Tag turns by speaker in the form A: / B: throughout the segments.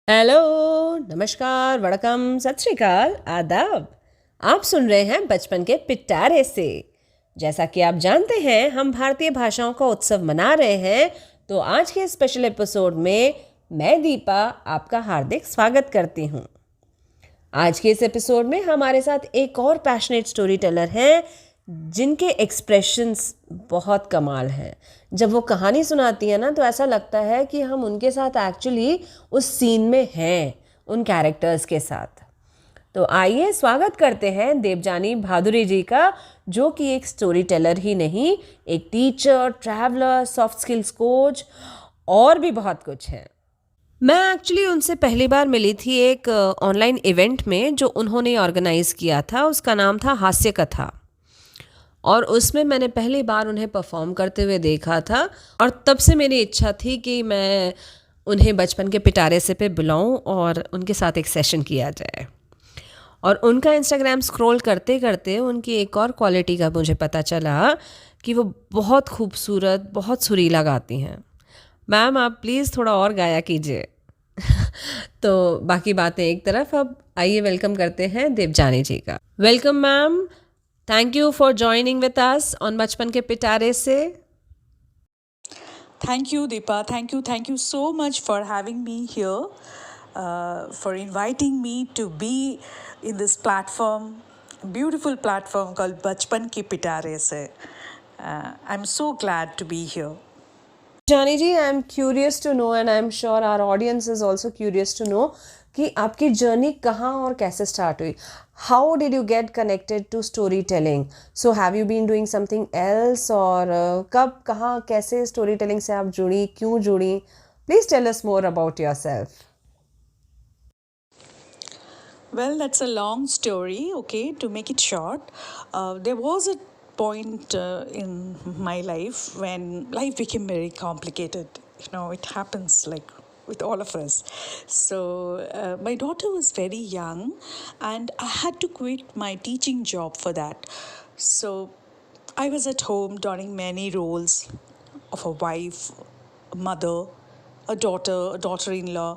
A: Hello, नमस्कार, वड़कम, सत श्री अकाल, आदाब। आप सुन रहे हैं बचपन के पिटारे से। जैसा कि आप जानते हैं, हम भारतीय भाषाओं का उत्सव मना रहे हैं, तो आज के स्पेशल एपिसोड में मैं दीपा आपका हार्दिक स्वागत करती हूँ। आज के इस एपिसोड में हमारे साथ एक और पैशनेट स्टोरी टेलर हैं जिनके एक्सप्रेशंस बहुत कमाल हैं। जब वो कहानी सुनाती है ना, तो ऐसा लगता है कि हम उनके साथ एक्चुअली उस सीन में हैं, उन कैरेक्टर्स के साथ। तो आइए स्वागत करते हैं देवजानी भादुरी जी का, जो कि एक स्टोरी टेलर ही नहीं, एक teacher, traveller, soft skills coach और भी बहुत कुछ है। मैं एक्चुअली उनसे पहली बार मिली थी एक ऑनलाइन इवेंट में जो उन्होंने ऑर्गेनाइज़ किया था। उसका नाम था हास्य कथा, और उसमें मैंने पहली बार उन्हें परफॉर्म करते हुए देखा था। और तब से मेरी इच्छा थी कि मैं उन्हें बचपन के पिटारे से पे बुलाऊं और उनके साथ एक सेशन किया जाए। और उनका इंस्टाग्राम स्क्रॉल करते करते उनकी एक और क्वालिटी का मुझे पता चला कि वो बहुत खूबसूरत, बहुत सुरीला गाती हैं। मैम, आप प्लीज़ थोड़ा और गाया कीजिए। तो बाकी बातें एक तरफ, अब आइए वेलकम करते हैं देवजानी जी का। Welcome ma'am, thank you for joining with us on बचपन के पिटारे से।
B: Thank you, Deepa. Thank you so much for having me here, for inviting me to be in this platform, beautiful platform called Bachpan Ki Pitare se. I'm so glad to be here.
A: Jani ji, I am curious to know and I am sure our audience is also curious to know कि आपकी journey कहाँ और कैसे start हुई। How did you get connected to storytelling? So have you been doing something else, और कब, कहाँ, कैसे स्टोरी टेलिंग से आप जुड़ी, क्यों जुड़ी? Please tell us more about yourself.
B: Well, that's a long story, okay, to make it short. There was a point in my life when life became very complicated. You know, it happens like with all of us. So, my daughter was very young, and I had to quit my teaching job for that. So, I was at home donning many roles of a wife, a mother, a daughter in law.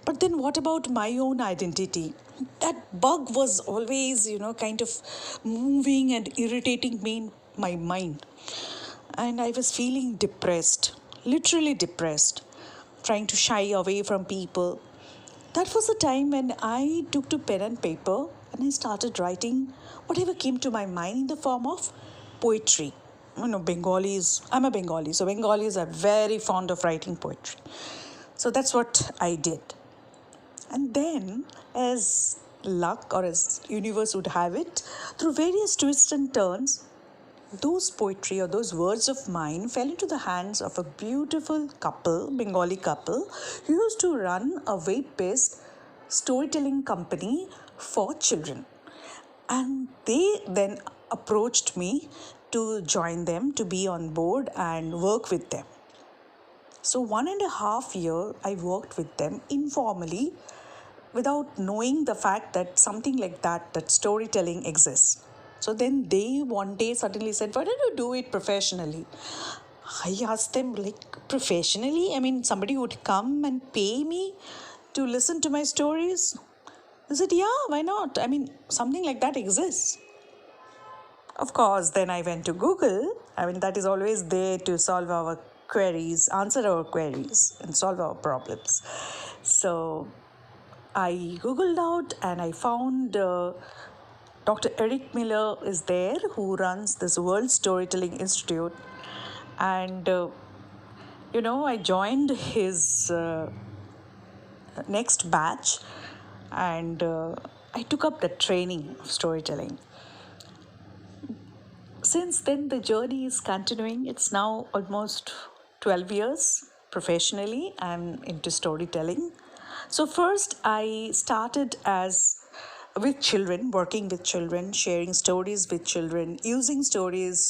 B: But then, what about my own identity? That bug was always, kind of moving and irritating me in my mind. And I was feeling depressed, literally depressed, trying to shy away from people. That was the time when I took to pen and paper and I started writing whatever came to my mind in the form of poetry. Bengalis, I'm a Bengali, so Bengalis are very fond of writing poetry. So that's what I did. And then, as luck or as universe would have it, through various twists and turns, those poetry or those words of mine fell into the hands of a beautiful couple, Bengali couple, who used to run a web-based storytelling company for children. And they then approached me to join them, to be on board and work with them. So 1.5 years I worked with them informally, without knowing the fact that something like that storytelling exists. So then they one day suddenly said, why don't you do it professionally? I asked them, like, professionally? I mean, somebody would come and pay me to listen to my stories? They said, yeah, why not? I mean, something like that exists. Of course, then I went to Google. I mean, that is always there to solve our queries, answer our queries, and solve our problems. So I Googled out and I found Dr. Eric Miller is there, who runs this World Storytelling Institute. And, I joined his next batch, and I took up the training of storytelling. Since then, the journey is continuing. It's now almost 12 years professionally. I'm into storytelling. So first, I started as with children, working with children, sharing stories with children, using stories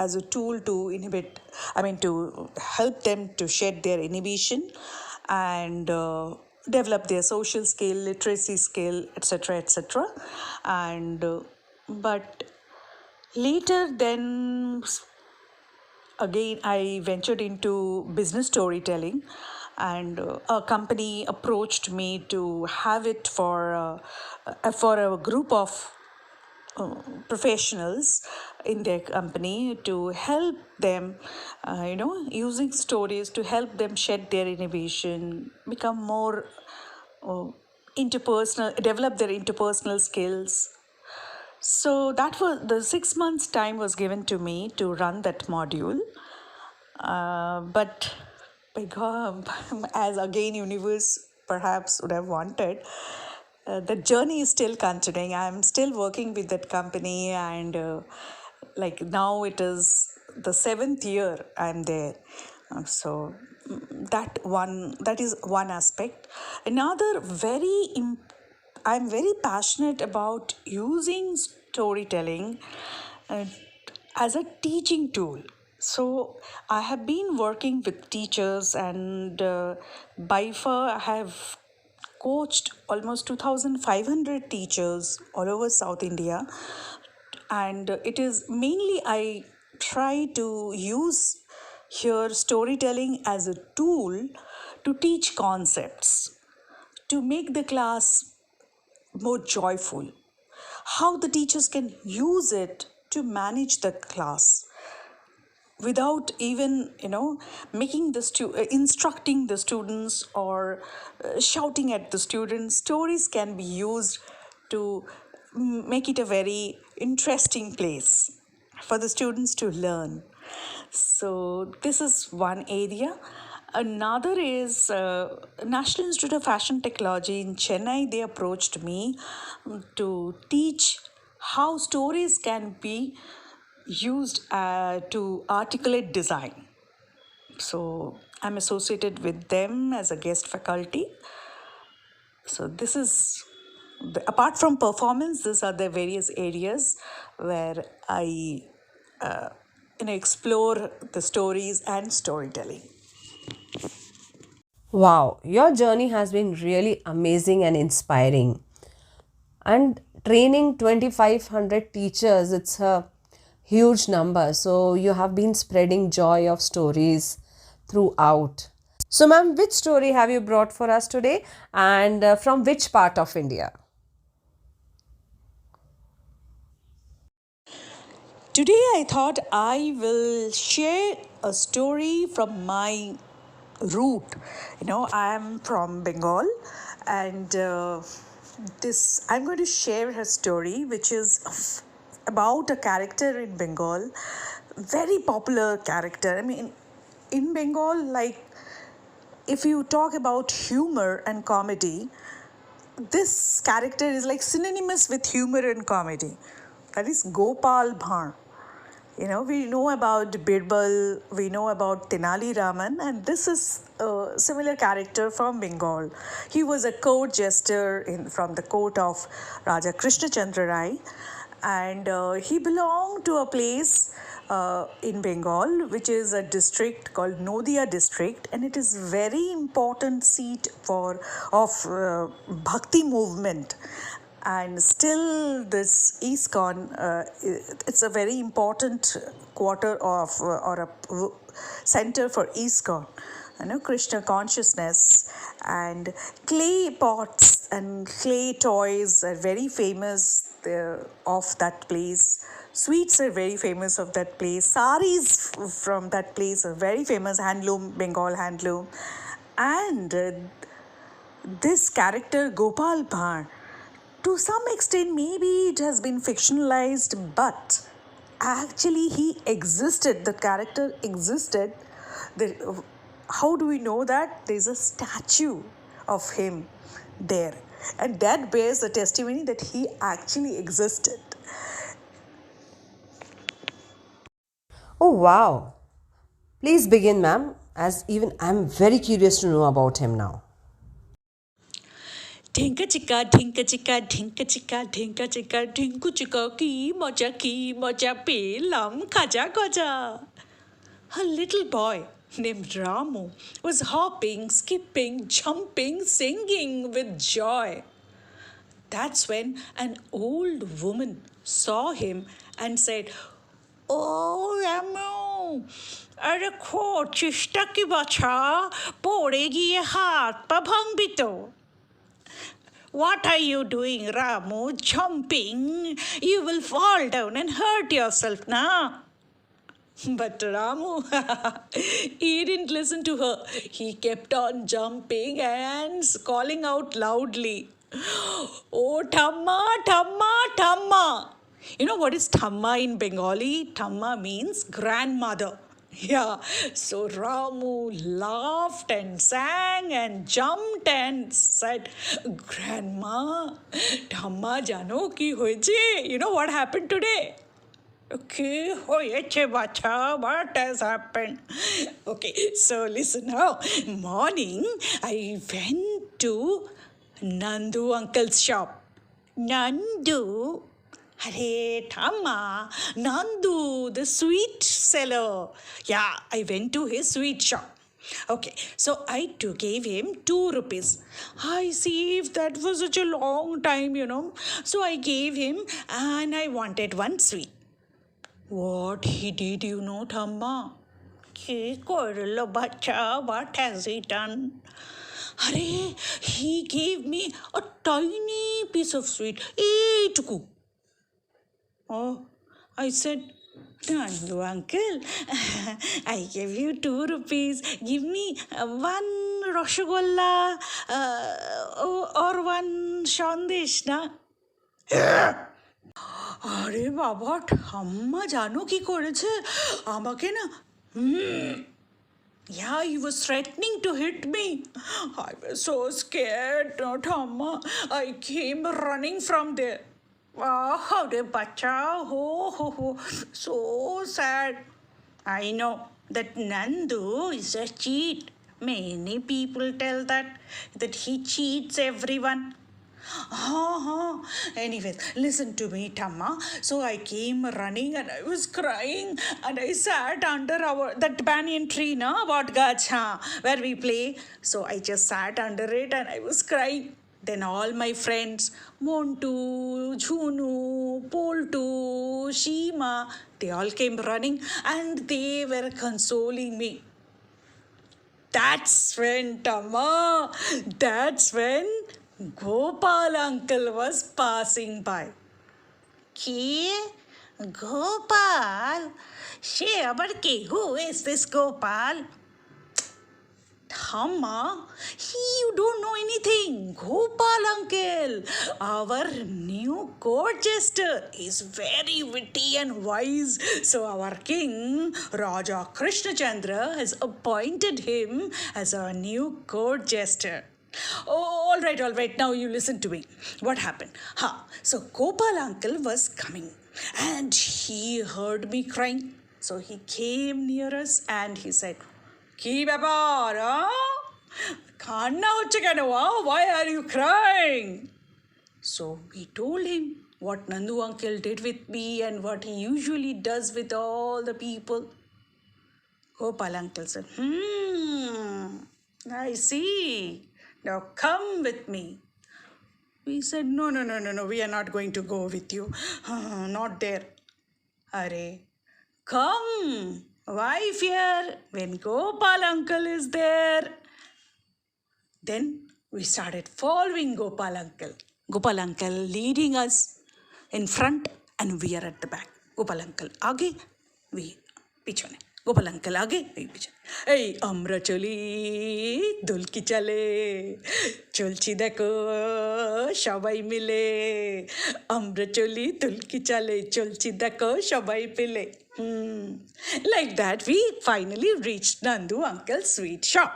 B: as a tool to help them to shed their inhibition and develop their social skill, literacy skill, etc., etc. And but later, then again, I ventured into business storytelling, and a company approached me to have it for a group of professionals in their company to help them, using stories to help them shed their inhibition, become more uh, develop their interpersonal skills. So that was the 6 months time was given to me to run that module. But by God, as again universe perhaps would have wanted, the journey is still continuing. I'm still working with that company, and like now it is the 7th year I'm there. So that is one aspect. Another I'm very passionate about using storytelling uh, as a teaching tool. So I have been working with teachers, and by far I have coached almost 2,500 teachers all over South India. And it is mainly I try to use here storytelling as a tool to teach concepts, to make the class more joyful, how the teachers can use it to manage the class without even making instructing the students or shouting at the students. Stories can be used to make it a very interesting place for the students to learn. So this is one area. Another is National Institute of Fashion Technology in Chennai. They approached me to teach how stories can be used to articulate design. So I'm associated with them as a guest faculty. So this is apart from performance, these are the various areas where I explore the stories and storytelling.
A: Wow, your journey has been really amazing and inspiring. And training 2,500 teachers, it's a huge number. So you have been spreading joy of stories throughout. So, ma'am, which story have you brought for us today, and from which part of India?
B: Today, I thought I will share a story from my root. I am from Bengal, and this I'm going to share her story, which is about a character in Bengal, very popular character. I mean, in Bengal, like if you talk about humor and comedy, this character is like synonymous with humor and comedy. That is Gopal Bhar. We know about Birbal, we know about Tenali Raman, and this is a similar character from Bengal. He was a court jester from the court of Raja Krishna Chandra Rai, and he belonged to a place in Bengal, which is a district called Nodia district, and it is very important seat of Bhakti movement. And still this ISKCON, it's a very important quarter of or a center for ISKCON, Krishna consciousness. And clay pots and clay toys are very famous of that place. Sweets are very famous of that place. Saris from that place are very famous. Handloom, Bengal handloom. And this character Gopal Bhar, to some extent maybe it has been fictionalized, but actually he existed, the character existed. How do we know that? There's a statue of him there, and that bears the testimony that he actually existed.
A: Oh, wow. Please begin, ma'am, as even I'm very curious to know about him now.
B: ढिंका चिका ढिंका चिका ढिंका चिका ढिंका चिका ढिंकू चिका की मजा Pelham खाजा गजा. A little boy named Ramu was hopping, skipping, jumping, singing with joy. That's when an old woman saw him and said, "Oh, Ramu, আরে চেষ্টা কি বাছা, পড়ে গিয়ে হাত পা ভাঙবি তো। What are you doing, Ramu? Jumping? You will fall down and hurt yourself, na? But Ramu, he didn't listen to her. He kept on jumping and calling out loudly, "Oh, Thamma, Thamma, Thamma." You know what is Thamma in Bengali? Thamma means grandmother. Yeah, so Ramu laughed and sang and jumped and said, "Grandma, Thamma jano ki hoyeche?" You know what happened today? Okay, hoyeche bacha, what has happened? Okay, so listen now. Morning, I went to Nandu uncle's shop. Nandu? Hare Thamma, Nandu, the sweet seller. Yeah, I went to his sweet shop. Okay, so I too gave him 2 rupees. I see if that was such a long time, So I gave him and I wanted one sweet. What he did, Thamma? Ki korlo bacha, what has he done? Hare, he gave me a tiny piece of sweet. Eat. Oh, I said, "Nandu uncle, I gave you 2 rupees. Give me one Rasgulla or one Shandesh, na?" আরে বাবা, ঠাম্মা জানো কি করেছে আমাকে না? Yeah, he was threatening to hit me. I was so scared, Thamma. I came running from there. How de bacha, ho, so sad. I know that Nandu is a cheat. Many people tell that he cheats everyone. Anyways, listen to me, Thamma. So I came running and I was crying and I sat under that banyan tree, na, what gach, where we play. So I just sat under it and I was crying. Then all my friends, Montu, Jhunu, Poltu, Shima, they all came running and they were consoling me. That's when, Thamma, that's when Gopal uncle was passing by. Ki? Gopal? She abar ki? Who is this Gopal? Thamma, you don't know anything. Gopal uncle, our new court jester, is very witty and wise. So our king, Raja Krishnachandra, has appointed him as our new court jester. Oh, all right. Now you listen to me. What happened? So Gopal uncle was coming and he heard me crying. So he came near us and he said, "Ki ব্যাপার, কান্না হচ্ছে কেন? Why are you crying?" So we told him what Nandu uncle did with me and what he usually does with all the people. Gopal uncle said, I see. Now come with me. We said, no, we are not going to go with you. Not there. Are, come. Why fear when Gopal uncle is there? Then we started following Gopal uncle. Gopal uncle leading us in front and we are at the back. Gopal uncle आगे, we পিছনে. Gopal uncle আগে, এই পিছনে। এই আমরা চলি দোলকি চালে, চলছি দেখো সবাই মিলে। আমরা চলি দোলকি চালে, চলছি দেখো সবাই পেলে। Like that, we finally reached Nandu uncle's sweet shop.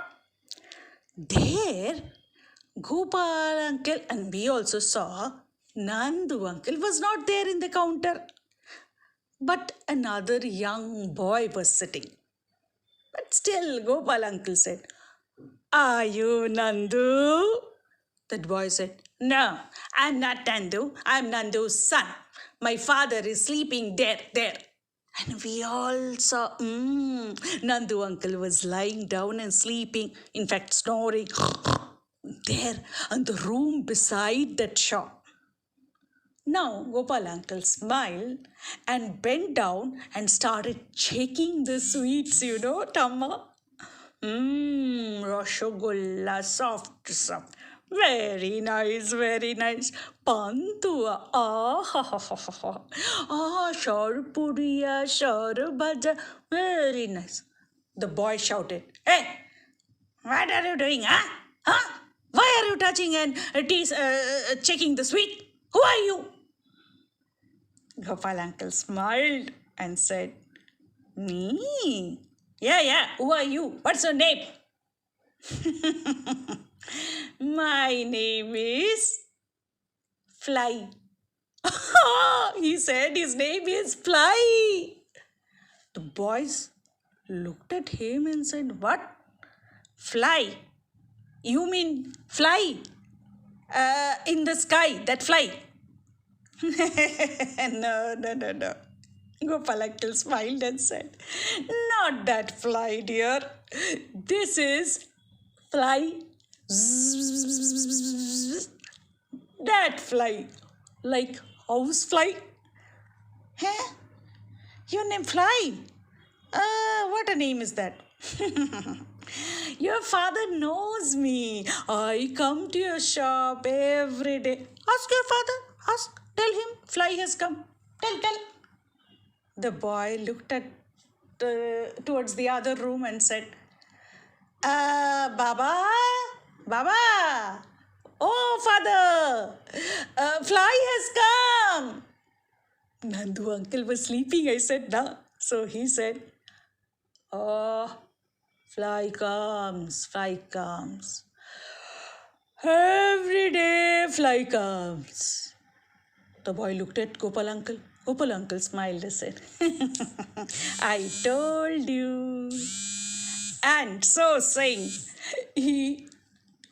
B: There, Gopal uncle and we also saw Nandu uncle was not there in the counter. But another young boy was sitting. But still, Gopal uncle said, "Are you Nandu?" That boy said, "No, I'm not Nandu. I'm Nandu's son. My father is sleeping there. And we all saw Nandu uncle was lying down and sleeping, in fact snoring, there in the room beside that shop. Now Gopal uncle smiled and bent down and started checking the sweets, Tamma. Rasgulla, soft. Very nice, very nice. Pantua, sharpuriya, sharbaja, very nice. The boy shouted, "Hey, what are you doing, huh? Huh? Why are you touching and checking the sweet? Who are you?" Gopal uncle smiled and said, "Me? Yeah. Who are you? What's your name?" "My name is Fly." He said his name is Fly. The boys looked at him and said, "What? Fly? You mean fly? In the sky, that fly?" No. Gopal uncle smiled and said, "Not that fly, dear. This is fly. That fly. Like house fly." "Huh? Your name Fly? What a name is that?" "Your father knows me. I come to your shop every day." "Ask your father. Ask. Tell him Fly has come. Tell." The boy looked at towards the other room and said, Baba. Oh, father. Fly has come." Nandu uncle was sleeping, I said, "Nah." So he said, "Oh, fly comes. Every day fly comes." The boy looked at Gopal uncle. Gopal uncle smiled and said, "I told you." And so saying, he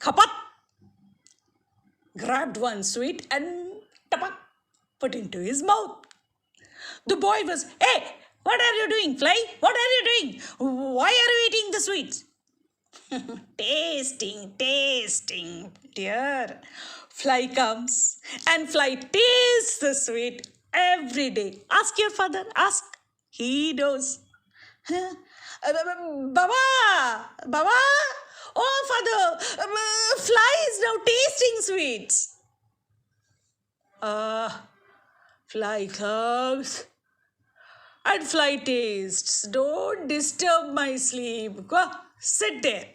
B: kapat, grabbed one sweet and tapak, put into his mouth. The boy was, "Hey, what are you doing, Fly? What are you doing? Why are you eating the sweets?" Tasting, dear. Fly comes and Fly tastes the sweet every day. Ask your father, ask. He knows. Baba, oh father, Fly is now tasting sweets. Fly comes and Fly tastes. Don't disturb my sleep. Go, sit there.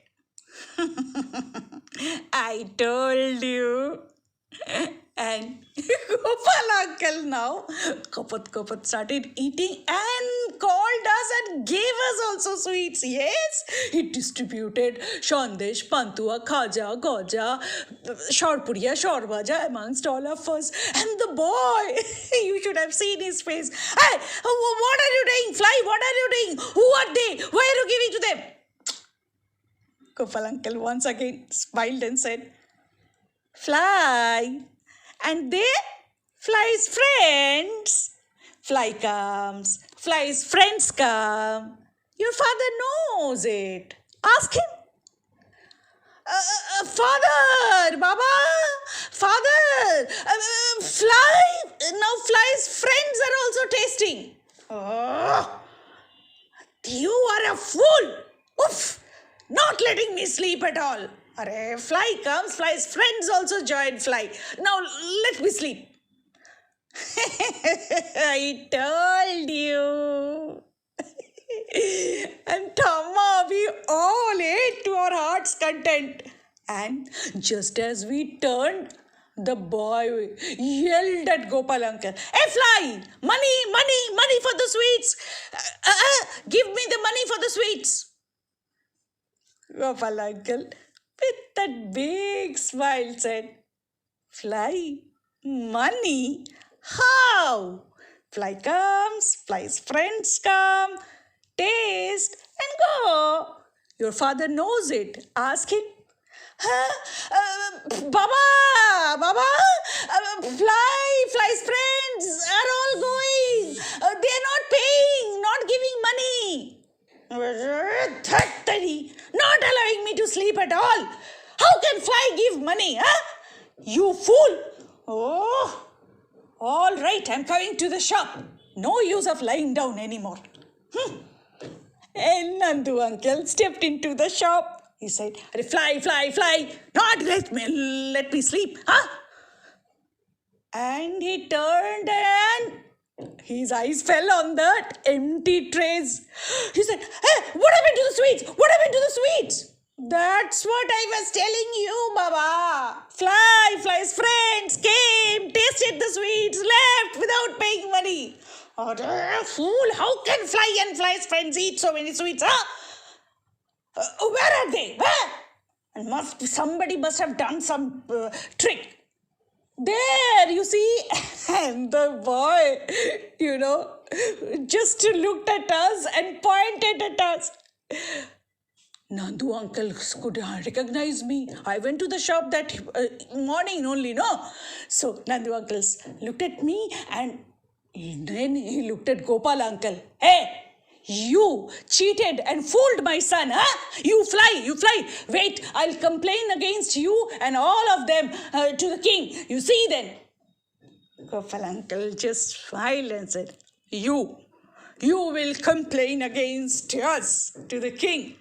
B: I told you. And Gopal uncle now kapat started eating and called us and gave us also sweets. Yes, he distributed Shandesh, Pantua, Khaja, Goja, Shorpuriya, Shorbaja amongst all of us. And the boy, you should have seen his face. "Hey, what are you doing, Fly? What are you doing? Who are they? Why are you giving to them?" Gopal uncle once again smiled and said, "Fly. And they Fly's friends. Fly comes, Fly's friends come. Your father knows it. Ask him." Father, Baba, father, now Fly's friends are also tasting." "Oh, you are a fool. Oof, not letting me sleep at all. Arey, Fly comes, Fly's friends also join Fly. Now let me sleep." I told you. And Thamma, we all ate to our heart's content. And just as we turned, the boy yelled at Gopal uncle, "Hey Fly, money for the sweets. Give me the money for the sweets." Gopal uncle, with that big smile, said, "Fly, money? How? Fly comes, Fly's friends come, taste and go. Your father knows it. Ask him." Baba, Fly's friends are all going. They are not paying, not giving money. Not allowing me to sleep at all. How can Fly give money, huh? You fool. Oh. All right, I'm coming to the shop. No use of lying down anymore. And Nandu uncle stepped into the shop. He said, fly, fly, fly. Not let me sleep, huh? And he turned and his eyes fell on that empty trays. He said, hey, what happened to the sweets? What happened to the sweets? That's what I was telling you, Baba. Fly's friends came, tasted the sweets, left without paying money. Oh, fool, how can fly's friends eat so many sweets, huh? Where are they? Where? And somebody must have done some trick. There, you see, and the boy, just looked at us and pointed at us. Nandu uncle could recognize me. I went to the shop that morning only, no? So Nandu uncle looked at me and then he looked at Gopal uncle. Hey! You cheated and fooled my son, huh? You fly. Wait, I'll complain against you and all of them to the king. You see then. Gopal uncle just smiled and said, You will complain against us to the king.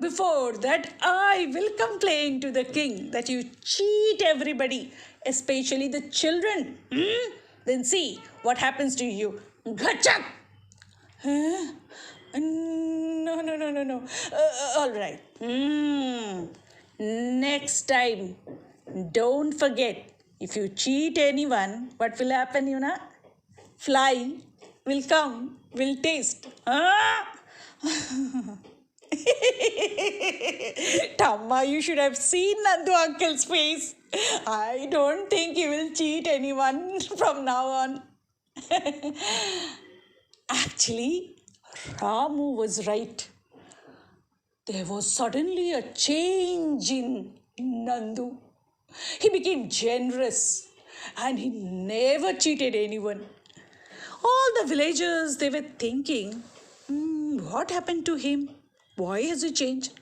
B: Before that, I will complain to the king that you cheat everybody, especially the children. Then see what happens to you. Gachak! Huh? No. All right. Next time, don't forget, if you cheat anyone, what will happen, Fly will come, will taste. Tamma, you should have seen Nandu uncle's face. I don't think he will cheat anyone from now on. Actually, Ramu was right. There was suddenly a change in Nandu. He became generous and he never cheated anyone. All the villagers, they were thinking, what happened to him? Why has he changed?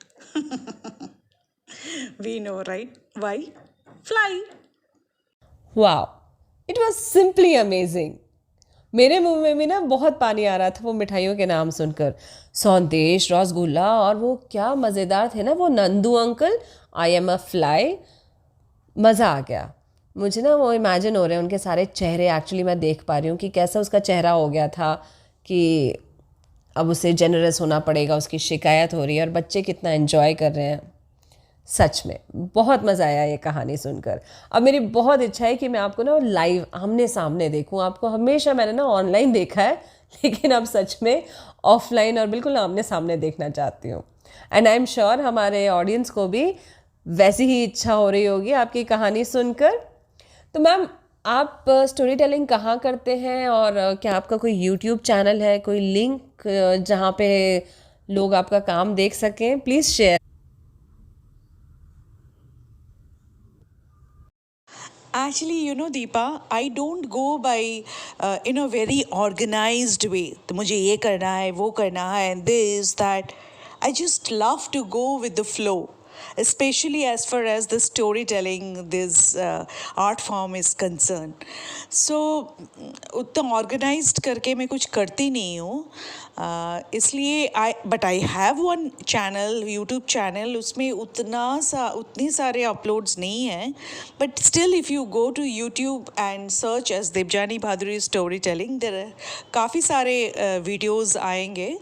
B: We know, right? Why? Fly.
A: Wow, it was simply amazing. मेरे मुंह में भी ना बहुत पानी आ रहा था वो मिठाइयों के नाम सुनकर. सौंदेश, रसगुल्ला और वो क्या मज़ेदार थे ना वो Nandu uncle, I am a fly. मज़ा आ गया. मुझे ना वो इमेजिन हो रहे हैं उनके सारे चेहरे. एक्चुअली मैं देख पा रही हूँ कि कैसा उसका चेहरा हो गया था कि अब उसे जेनरस होना पड़ेगा, उसकी शिकायत हो रही है और बच्चे कितना एंजॉय कर रहे हैं. सच में बहुत मज़ा आया ये कहानी सुनकर. अब मेरी बहुत इच्छा है कि मैं आपको ना लाइव आमने सामने देखूं. आपको हमेशा मैंने ना ऑनलाइन देखा है, लेकिन अब सच में ऑफलाइन और बिल्कुल आमने सामने देखना चाहती हूँ. एंड आई एम श्योर हमारे ऑडियंस को भी वैसी ही इच्छा हो रही होगी आपकी कहानी सुनकर. तो मैम, आप स्टोरी टेलिंग कहाँ करते हैं और क्या आपका कोई यूट्यूब चैनल है, कोई लिंक जहाँ पे लोग आपका काम देख सकें? Please share.
B: Actually, Deepa, I don't go by in a very organized way. तो मुझे ये करना है, वो करना है, and this, that. I just love to go with the flow, especially as far as the storytelling, this art form is concerned. So, उतना organized करके मैं कुछ करती नहीं हूँ. इसलिए but I have one channel, YouTube channel, उसमें उतनी सारे uploads नहीं हैं. But still, if you go to YouTube and search as Debjani Bhaduri storytelling, there are काफ़ी सारे videos आएंगे,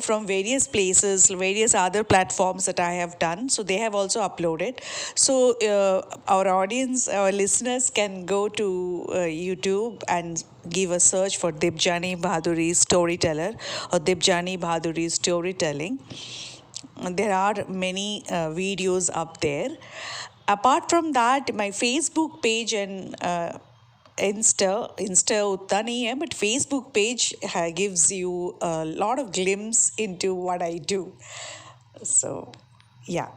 B: from various places, various other platforms that I have done. So they have also uploaded. So our audience, our listeners can go to YouTube and give a search for Debjani Bhaduri storyteller or Debjani Bhaduri storytelling. There are many videos up there. Apart from that, my Facebook page and Insta utna nahi hai, but Facebook page gives you a lot of glimpse into what I do. So, yeah.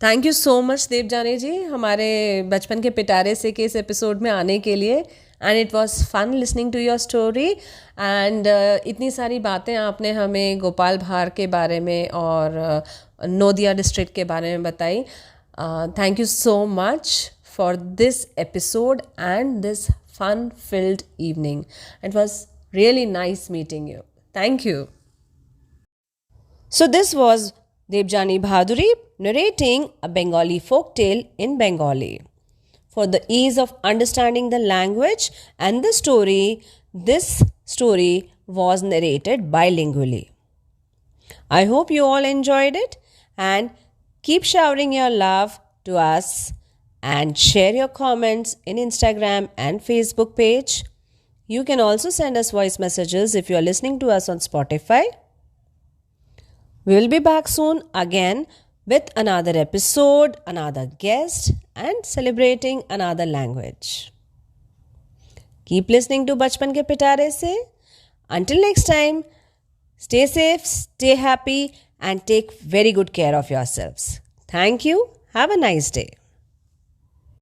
A: Thank you so much Devjani ji हमारे बचपन के पिटारे से के इस episode में आने के लिए. And it was fun listening to your story. And इतनी सारी बातें आपने हमें गोपाल भार के बारे में और नोदिया डिस्ट्रिक्ट के बारे में बताई. Thank you so much for this episode and this fun-filled evening. It was really nice meeting you. Thank you. So this was Debjani Bhaduri narrating a Bengali folktale in Bengali. For the ease of understanding the language and the story, this story was narrated bilingually. I hope you all enjoyed it and keep showering your love to us and share your comments in Instagram and Facebook page. You can also send us voice messages if you are listening to us on Spotify. We will be back soon again with another episode, another guest, and celebrating another language. Keep listening to Bachpan ke Pitare se. Until next time, stay safe, stay happy, and take very good care of yourselves. Thank you. Have a nice day.